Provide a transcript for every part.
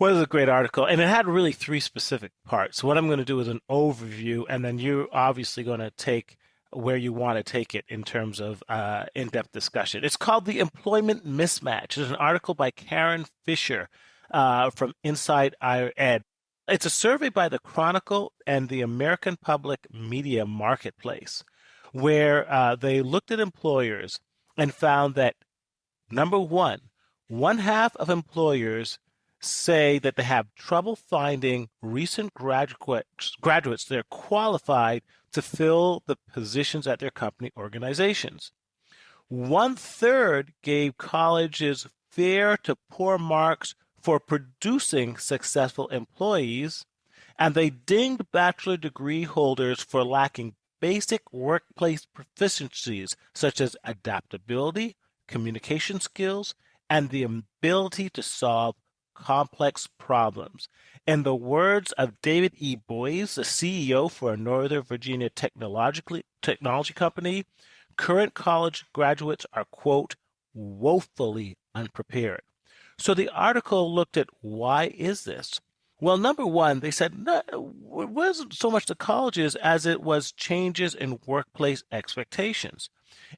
Was a great article, and it had really three specific parts. So what I'm going to do is an overview, and then you're obviously going to take where you want to take it in terms of in-depth discussion. It's called The Employment Mismatch. It's an article by Karin Fisher from Inside Higher Ed. It's a survey by the Chronicle and the American Public Media Marketplace, where they looked at employers and found that number one half of employers say that they have trouble finding recent graduates that are qualified to fill the positions at their company organizations. One third gave colleges fair to poor marks for producing successful employees, and they dinged bachelor degree holders for lacking basic workplace proficiencies such as adaptability, communication skills, and the ability to solve complex problems. In the words of David E. Boyes, the CEO for a Northern Virginia technology company, current college graduates are, quote, woefully unprepared. So the article looked at why is this? Well, number one, they said no, it wasn't so much the colleges as it was changes in workplace expectations.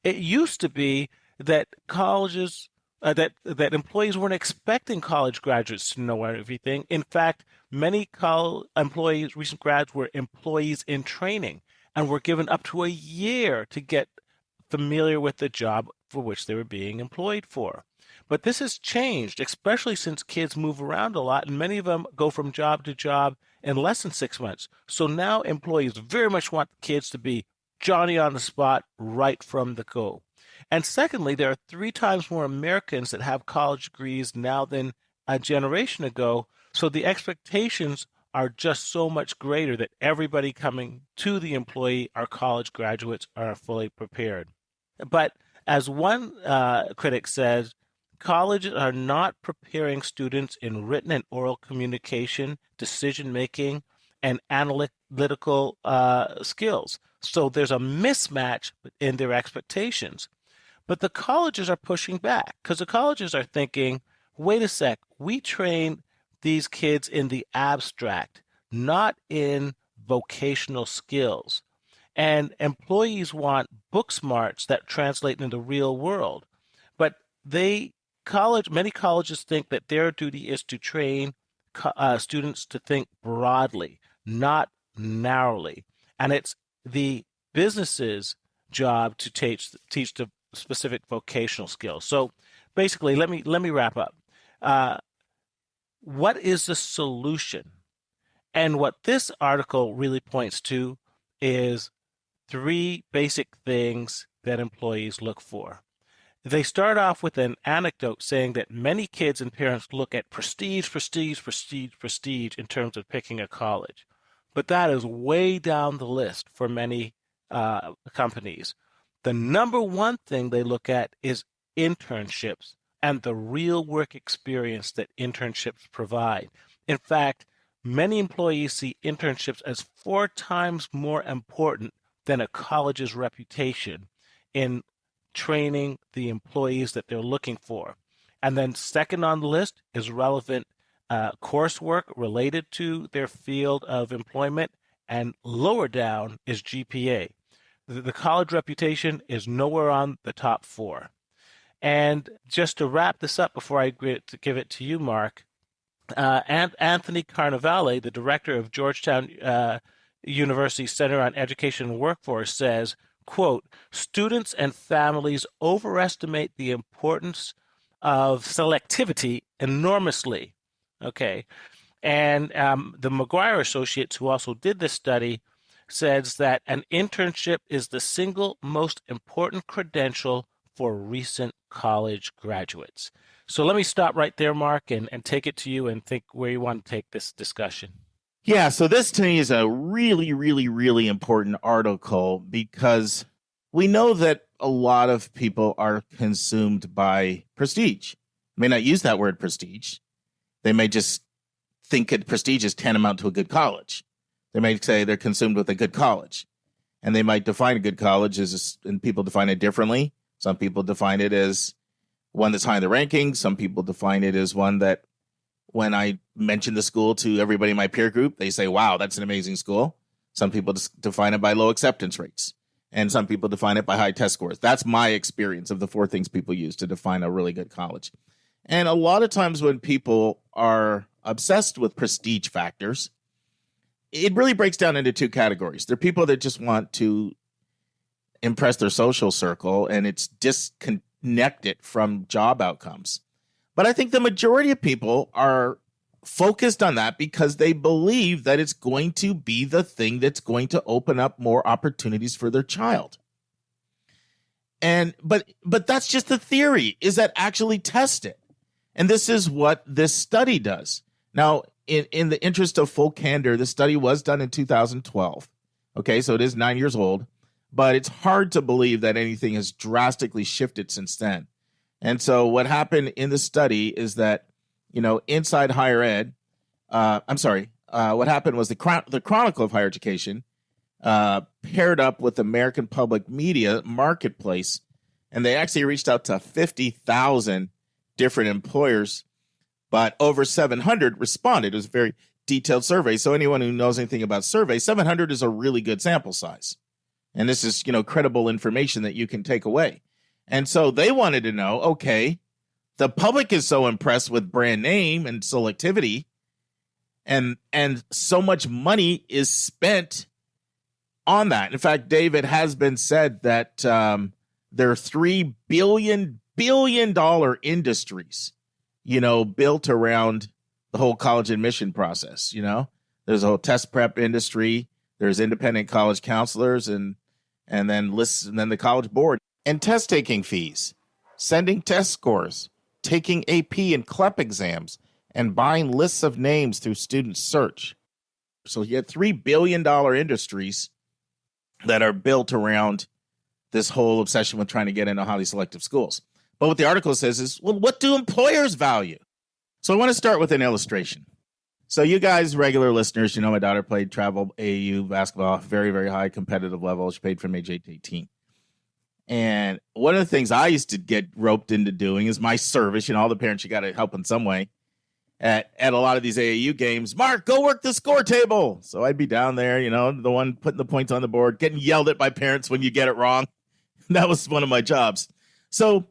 It used to be that colleges that employees weren't expecting college graduates to know everything. In fact, many employees, recent grads, were employees in training and were given up to a year to get familiar with the job for which they were being employed for. But this has changed, especially since kids move around a lot, and many of them go from job to job in less than 6 months. So now employees very much want kids to be Johnny on the spot right from the go. And secondly, there are 3 times more Americans that have college degrees now than a generation ago. So the expectations are just so much greater that everybody coming to the employee, our college graduates, are fully prepared. But as one critic says, colleges are not preparing students in written and oral communication, decision making, and analytical skills. So there's a mismatch in their expectations. But the colleges are pushing back because the colleges are thinking, wait a sec, we train these kids in the abstract, not in vocational skills. And employees want book smarts that translate into the real world. But many colleges think that their duty is to train students to think broadly, not narrowly. And it's the business's job to teach the specific vocational skills. So basically, let me wrap up. What is the solution? And what this article really points to is 3 basic things that employees look for. They start off with an anecdote saying that many kids and parents look at prestige in terms of picking a college. But that is way down the list for many companies. The number one thing they look at is internships and the real work experience that internships provide. In fact, many employees see internships as 4 times more important than a college's reputation in training the employees that they're looking for. And then second on the list is relevant coursework related to their field of employment, and lower down is GPA. The college reputation is nowhere on the top 4. And just to wrap this up before I give it to you, Mark, Anthony Carnevale, the director of Georgetown University Center on Education and Workforce, says, quote, students and families overestimate the importance of selectivity enormously. Okay. And the McGuire Associates, who also did this study, says that an internship is the single most important credential for recent college graduates. So let me stop right there, Mark, and take it to you and think where you want to take this discussion. Yeah, so this to me is a really, really, really important article because we know that a lot of people are consumed by prestige. May not use that word prestige. They may just think that prestige is tantamount to a good college. They might say they're consumed with a good college. And they might define a good college and people define it differently. Some people define it as one that's high in the rankings. Some people define it as one that when I mention the school to everybody in my peer group, they say, wow, that's an amazing school. Some people define it by low acceptance rates, and some people define it by high test scores. That's my experience of the 4 things people use to define a really good college. And a lot of times when people are obsessed with prestige factors, it really breaks down into 2 categories. There are people that just want to impress their social circle, and it's disconnected from job outcomes. But I think the majority of people are focused on that because they believe that it's going to be the thing that's going to open up more opportunities for their child. And but that's just the theory. Is that actually tested? And this is what this study does. Now, in the interest of full candor, the study was done in 2012. Okay, so it is 9 years old, but it's hard to believe that anything has drastically shifted since then. And so what happened in the study is that, inside higher ed, what happened was the Chronicle of Higher Education paired up with American Public Media Marketplace, and they actually reached out to 50,000 different employers, but over 700 responded. It was a very detailed survey. So anyone who knows anything about surveys, 700 is a really good sample size. And this is, credible information that you can take away. And so they wanted to know, okay, the public is so impressed with brand name and selectivity, and so much money is spent on that. In fact, Dave, it has been said that there are $3 billion industries, built around the whole college admission process. There's a whole test prep industry. There's independent college counselors, and then lists, and then the college board. And test taking fees, sending test scores, taking AP and CLEP exams, and buying lists of names through student search. So you have $3 billion industries that are built around this whole obsession with trying to get into highly selective schools. But what the article says is, well, what do employers value? So I want to start with an illustration. So you guys, regular listeners, my daughter played travel AAU basketball, very, very high competitive level. She played from age 8 to 18. And one of the things I used to get roped into doing is my service. All the parents, you got to help in some way at a lot of these AAU games. Mark, go work the score table. So I'd be down there, the one putting the points on the board, getting yelled at by parents when you get it wrong. That was one of my jobs. So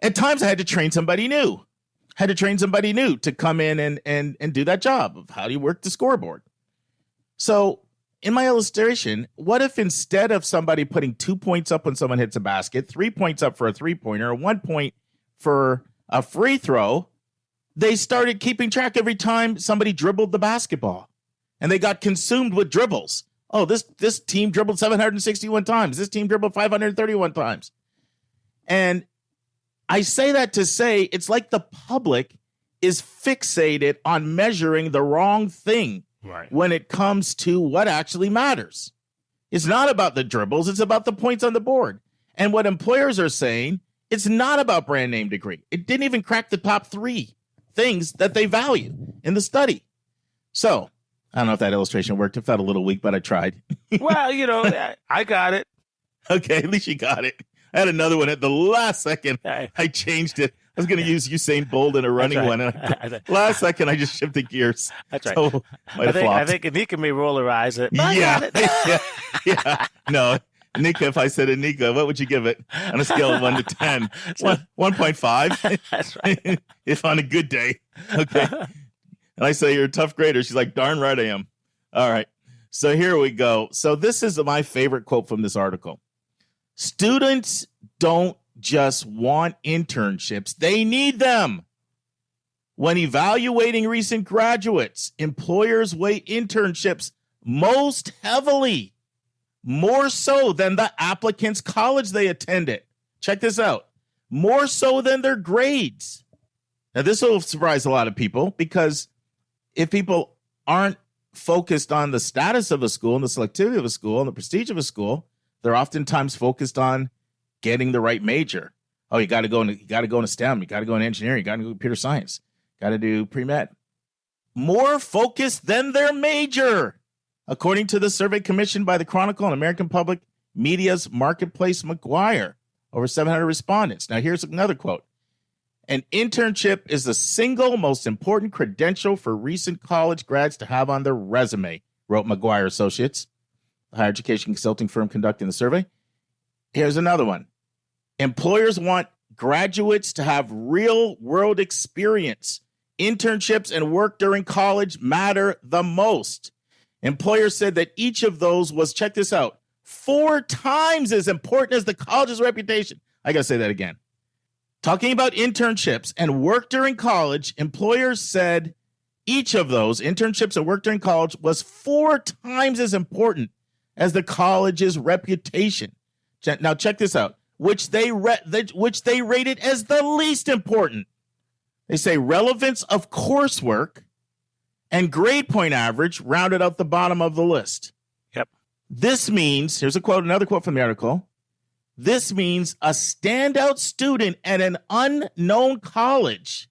at times I had to train somebody new. To come in and do that job of how do you work the scoreboard. So in my illustration, what if instead of somebody putting 2 points up when someone hits a basket, 3 points up for a 3-pointer, 1 point for a free throw, they started keeping track every time somebody dribbled the basketball, and they got consumed with dribbles. Oh, this team dribbled 761 times. This team dribbled 531 times. And I say that to say it's like the public is fixated on measuring the wrong thing. Right. When it comes to what actually matters. It's not about the dribbles. It's about the points on the board. And what employers are saying, it's not about brand name degree. It didn't even crack the top 3 things that they value in the study. So I don't know if that illustration worked. It felt a little weak, but I tried. Well, I got it. Okay, at least you got it. I had another one at the last second. I changed it. I was going to use Usain Bolt in a running one. And last second, I just shifted gears. That's right. So I think Anika may roll her eyes at. Yeah. No, Anika, if I said Anika, what would you give it on a scale of 1 to 10? 1.5. That's right. If on a good day. Okay. And I say, you're a tough grader. She's like, darn right I am. All right. So here we go. So this is my favorite quote from this article. Students don't just want internships. They need them. When evaluating recent graduates, employers weigh internships most heavily, more so than the applicant's college they attended. Check this out. More so than their grades. Now, this will surprise a lot of people because if people aren't focused on the status of a school and the selectivity of a school and the prestige of a school, they're oftentimes focused on getting the right major. Oh, you got to go into STEM. You got to go in engineering. You got to go computer science. Got to do pre-med. More focused than their major, according to the survey commissioned by the Chronicle and American Public Media's Marketplace McGuire. Over 700 respondents. Now, here's another quote. An internship is the single most important credential for recent college grads to have on their resume, wrote McGuire Associates, the higher education consulting firm conducting the survey. Here's another one. Employers want graduates to have real-world experience. Internships and work during college matter the most. Employers said that each of those was, check this out, 4 times as important as the college's reputation. I got to say that again. Talking about internships and work during college, employers said each of those, internships and work during college, was 4 times as important as the college's reputation. Now, check this out, which they rated as the least important. They say relevance of coursework and grade point average rounded out the bottom of the list. Yep. This means, here's a quote, another quote from the article. This means a standout student at an unknown college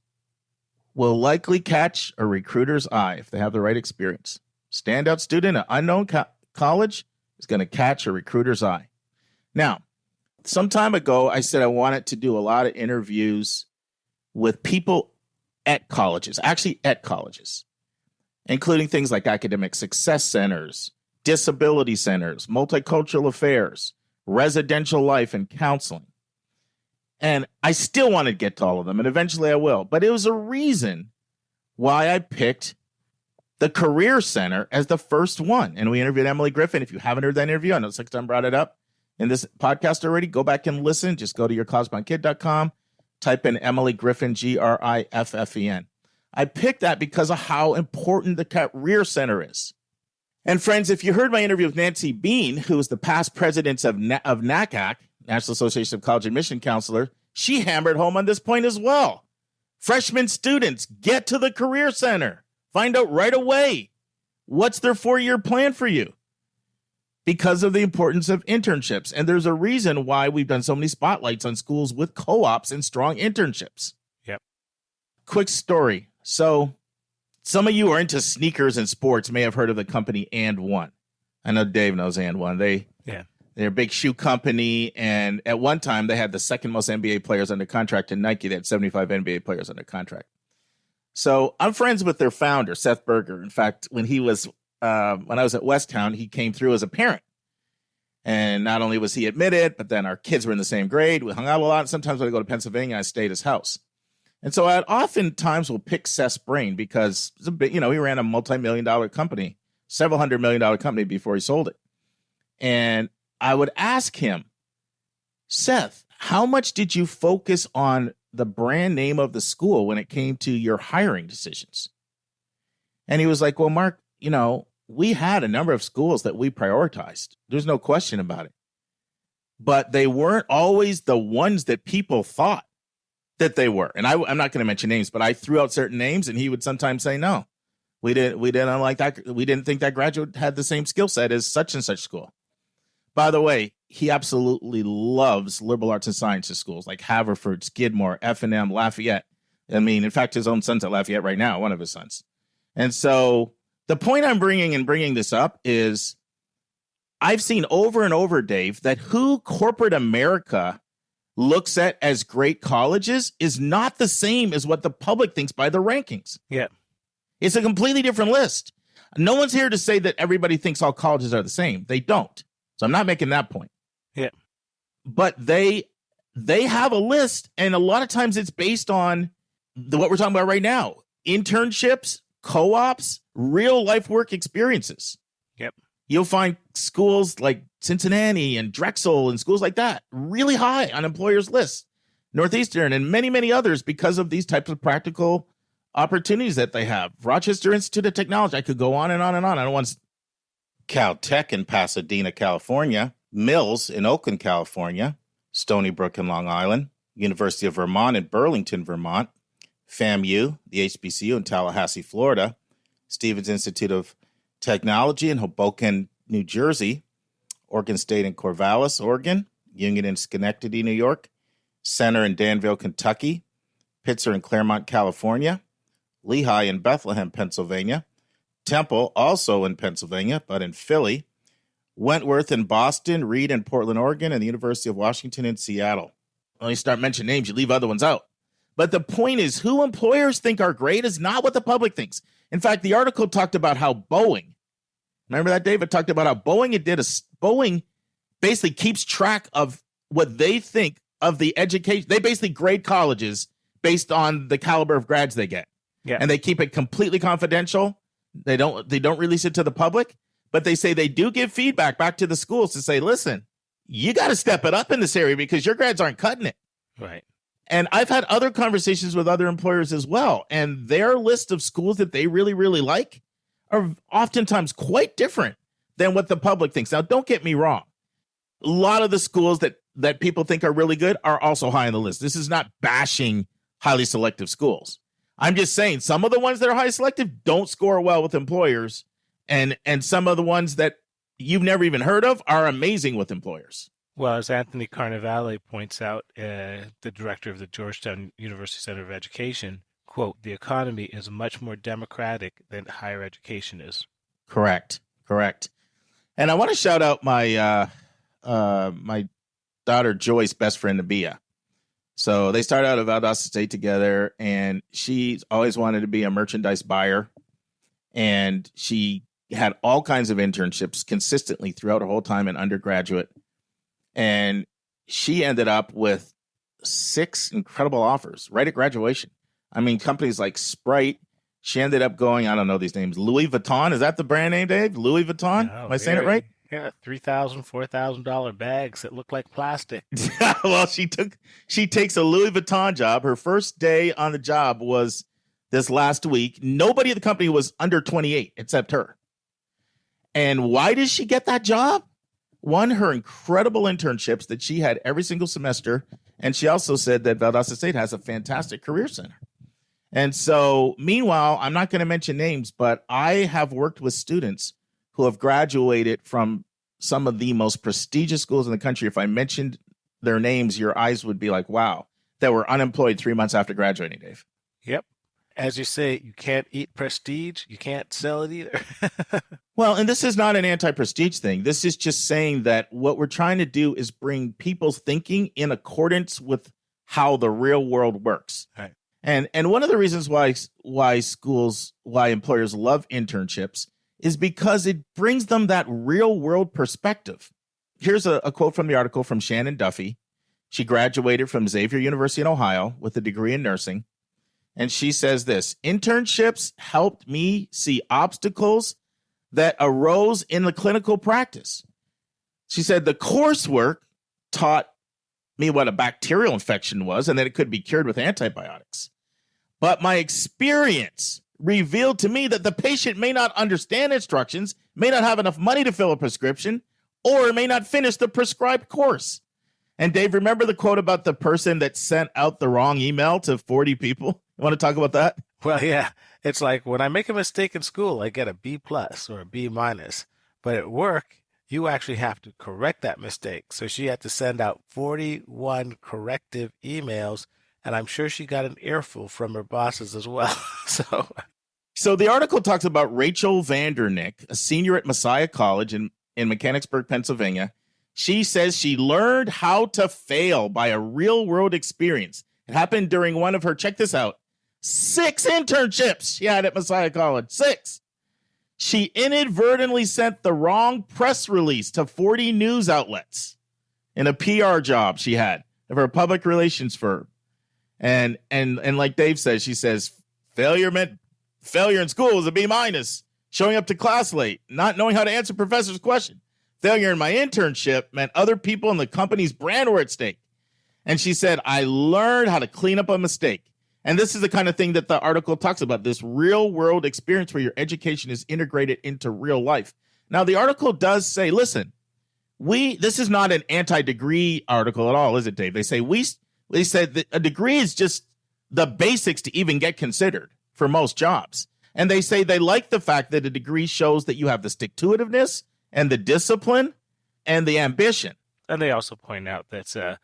will likely catch a recruiter's eye if they have the right experience. Standout student at unknown college is going to catch a recruiter's eye. Now, some time ago, I said I wanted to do a lot of interviews with people at colleges, including things like academic success centers, disability centers, multicultural affairs, residential life, and counseling. And I still want to get to all of them, and eventually I will. But it was a reason why I picked the Career Center as the first one. And we interviewed Emily Griffin. If you haven't heard that interview, I know 6 times brought it up in this podcast already. Go back and listen. Just go to yourcosmokid.com, type in Emily Griffin, Griffen. I picked that because of how important the Career Center is. And friends, if you heard my interview with Nancy Bean, who is the past president of NACAC, National Association of College Admission Counselor, she hammered home on this point as well. Freshman students, get to the Career Center. Find out right away what's their 4-year plan for you because of the importance of internships. And there's a reason why we've done so many spotlights on schools with co-ops and strong internships. Yep. Quick story. So some of you who are into sneakers and sports may have heard of the company And One. I know Dave knows And One. They're a big shoe company, and at one time they had the second most NBA players under contract in Nike. They had 75 NBA players under contract. So I'm friends with their founder, Seth Berger. In fact, when I was at Westtown, he came through as a parent. And not only was he admitted, but then our kids were in the same grade. We hung out a lot. Sometimes when I go to Pennsylvania, I stayed at his house. And so I oftentimes will pick Seth's brain because he ran a multi-million-dollar company, several $100 million company before he sold it. And I would ask him, Seth, how much did you focus on the brand name of the school when it came to your hiring decisions? And he was like, well, Mark, we had a number of schools that we prioritized. There's no question about it. But they weren't always the ones that people thought that they were. And I'm not going to mention names, but I threw out certain names and he would sometimes say, no, we didn't like that. We didn't think that graduate had the same skill set as such and such school. By the way, he absolutely loves liberal arts and sciences schools like Haverford, Skidmore, F&M, Lafayette. I mean, in fact, his own son's at Lafayette right now, one of his sons. And so the point I'm bringing this up is I've seen over and over, Dave, that who corporate America looks at as great colleges is not the same as what the public thinks by the rankings. Yeah. It's a completely different list. No one's here to say that everybody thinks all colleges are the same. They don't. So I'm not making that point. Yeah. But they have a list, and a lot of times it's based on what we're talking about right now. Internships, co-ops, real life work experiences. Yep. You'll find schools like Cincinnati and Drexel and schools like that really high on employers' lists. Northeastern and many, many others because of these types of practical opportunities that they have. Rochester Institute of Technology. I could go on and on and on. I don't want to. Caltech in Pasadena, California. Mills in Oakland, California. Stony Brook in Long Island. University of Vermont in Burlington, Vermont. FAMU, the HBCU in Tallahassee, Florida. Stevens Institute of Technology in Hoboken, New Jersey. Oregon State in Corvallis, Oregon. Union in Schenectady, New York. Center in Danville, Kentucky. Pitzer in Claremont, California. Lehigh in Bethlehem, Pennsylvania. Temple, also in Pennsylvania, but in Philly. Wentworth in Boston, Reed in Portland, Oregon, and the University of Washington in Seattle. When you start mentioning names, you leave other ones out. But the point is, who employers think are great is not what the public thinks. In fact, the article talked about how Boeing, remember that, David, talked about how Boeing basically keeps track of what they think of the education. They basically grade colleges based on the caliber of grads they get. Yeah. And they keep it completely confidential. They don't release it to the public, but they say they do give feedback back to the schools to say, listen, you got to step it up in this area because your grads aren't cutting it. Right. And I've had other conversations with other employers as well. And their list of schools that they really, really like are oftentimes quite different than what the public thinks. Now, don't get me wrong. A lot of the schools that people think are really good are also high on the list. This is not bashing highly selective schools. I'm just saying some of the ones that are highly selective don't score well with employers. And some of the ones that you've never even heard of are amazing with employers. Well, as Anthony Carnevale points out, the director of the Georgetown University Center of Education, quote, the economy is much more democratic than higher education is. Correct. And I want to shout out my my daughter Joy's best friend, Nabia. So they started out at Valdosta State together, and she's always wanted to be a merchandise buyer. And she had all kinds of internships consistently throughout her whole time in undergraduate. And she ended up with 6 incredible offers right at graduation. I mean, companies like Sprite. She ended up going, I don't know these names, Louis Vuitton. Is that the brand name, Dave? Louis Vuitton? Oh, Am I saying it right? Yeah, $3,000, $4,000 bags that look like plastic. Well, she takes a Louis Vuitton job. Her first day on the job was this last week. Nobody at the company was under 28 except her. And why did she get that job? One, her incredible internships that she had every single semester. And she also said that Valdosta State has a fantastic career center. And so, meanwhile, I'm not going to mention names, but I have worked with students who have graduated from some of the most prestigious schools in the country. If I mentioned their names, your eyes would be like, wow, that were unemployed 3 months after graduating, Dave. Yep. As you say, you can't eat prestige. You can't sell it either. Well, and this is not an anti-prestige thing. This is just saying that what we're trying to do is bring people's thinking in accordance with how the real world works. Right. And one of the reasons why employers love internships is because it brings them that real world perspective. Here's a quote from the article from Shannon Duffy. She graduated from Xavier University in Ohio with a degree in nursing. And she says this: internships helped me see obstacles that arose in the clinical practice. She said the coursework taught me what a bacterial infection was and that it could be cured with antibiotics. But my experience revealed to me that the patient may not understand instructions, may not have enough money to fill a prescription, or may not finish the prescribed course. And Dave, remember the quote about the person that sent out the wrong email to 40 people? You want to talk about that? Well, yeah. It's like when I make a mistake in school, I get a B plus or a B minus. But at work, you actually have to correct that mistake. So she had to send out 41 corrective emails. And I'm sure she got an earful from her bosses as well. So the article talks about Rachel Vandernick, a senior at Messiah College in Mechanicsburg, Pennsylvania. She says she learned how to fail by a real world experience. It happened during one of her, check this out, 6 internships she had at Messiah College. 6. She inadvertently sent the wrong press release to 40 news outlets in a PR job she had of her public relations firm. And like Dave says, she says failure in school was a B minus. Showing up to class late, not knowing how to answer professor's question. Failure in my internship meant other people in the company's brand were at stake. And she said, I learned how to clean up a mistake. And this is the kind of thing that the article talks about, this real world experience where your education is integrated into real life. Now, the article does say, listen, this is not an anti-degree article at all, is it, Dave? They said that a degree is just the basics to even get considered for most jobs. And they say they like the fact that a degree shows that you have the stick-to-itiveness and the discipline and the ambition. And they also point out that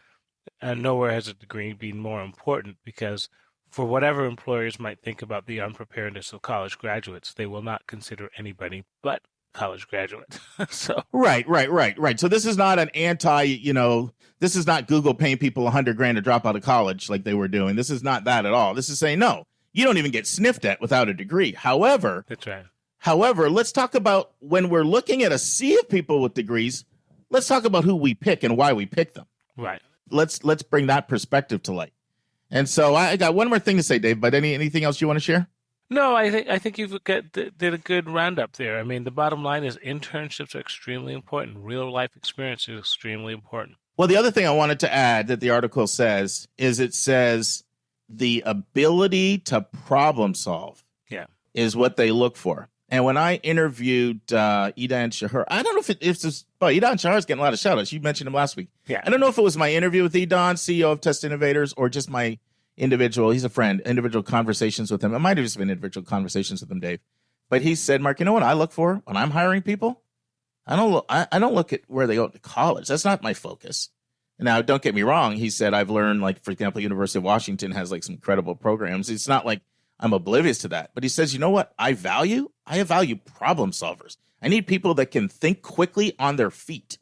nowhere has a degree been more important because for whatever employers might think about the unpreparedness of college graduates, they will not consider anybody but college graduate. So Right. So this is not an this is not Google paying people 100 grand to drop out of college like they were doing. This is not that at all. This is saying, no, you don't even get sniffed at without a degree. that's right. However, let's talk about when we're looking at a sea of people with degrees, let's talk about who we pick and why we pick them. Right. Let's bring that perspective to light. And so I got one more thing to say, Dave, but anything else you want to share? No, I think did a good roundup there. I mean, the bottom line is internships are extremely important. Real life experience is extremely important. Well, the other thing I wanted to add that the article says is it says the ability to problem solve Yeah. is what they look for. And when I interviewed Idan Shahar, I don't know if it's Idan Shahar is getting a lot of shout outs. You mentioned him last week. Yeah. I don't know if it was my interview with Idan, CEO of Test Innovators, or just my he's a friend, individual conversations with him. It might have just been individual conversations with him, Dave. But he said, Mark, you know what I look for when I'm hiring people? I don't look at where they go to college. That's not my focus. Now, don't get me wrong. He said, I've learned, like, for example, University of Washington has like some incredible programs. It's not like I'm oblivious to that. But he says, you know what I value? I value problem solvers. I need people that can think quickly on their feet,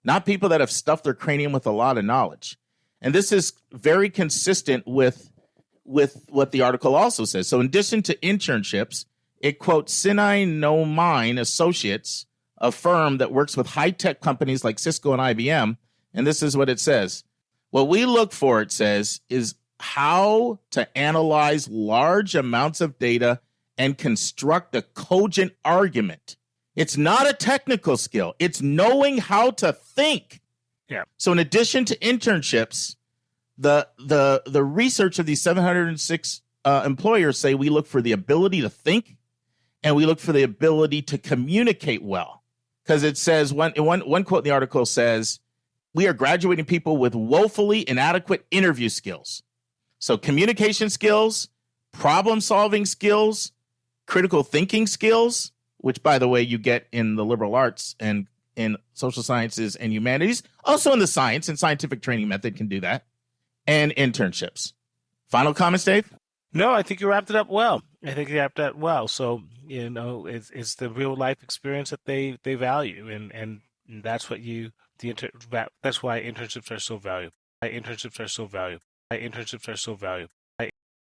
not people that have stuffed their cranium with a lot of knowledge. And this is very consistent with what the article also says. So in addition to internships, it quotes Sinai No Mine Associates, a firm that works with high-tech companies like Cisco and IBM. And this is what it says. What we look for, it says, is how to analyze large amounts of data and construct a cogent argument. It's not a technical skill. It's knowing how to think. Yeah. So in addition to internships, the research of these 706 employers say we look for the ability to think and we look for the ability to communicate well. Because it says, one quote in the article says, we are graduating people with woefully inadequate interview skills. So communication skills, problem solving skills, critical thinking skills, which, by the way, you get in the liberal arts and in social sciences and humanities, also in the science and scientific training method can do that, and internships. Final comments, Dave? No, I think you wrapped it up well. So, it's the real life experience that they value, and that's what that's why internships are so valuable. Why internships are so valuable.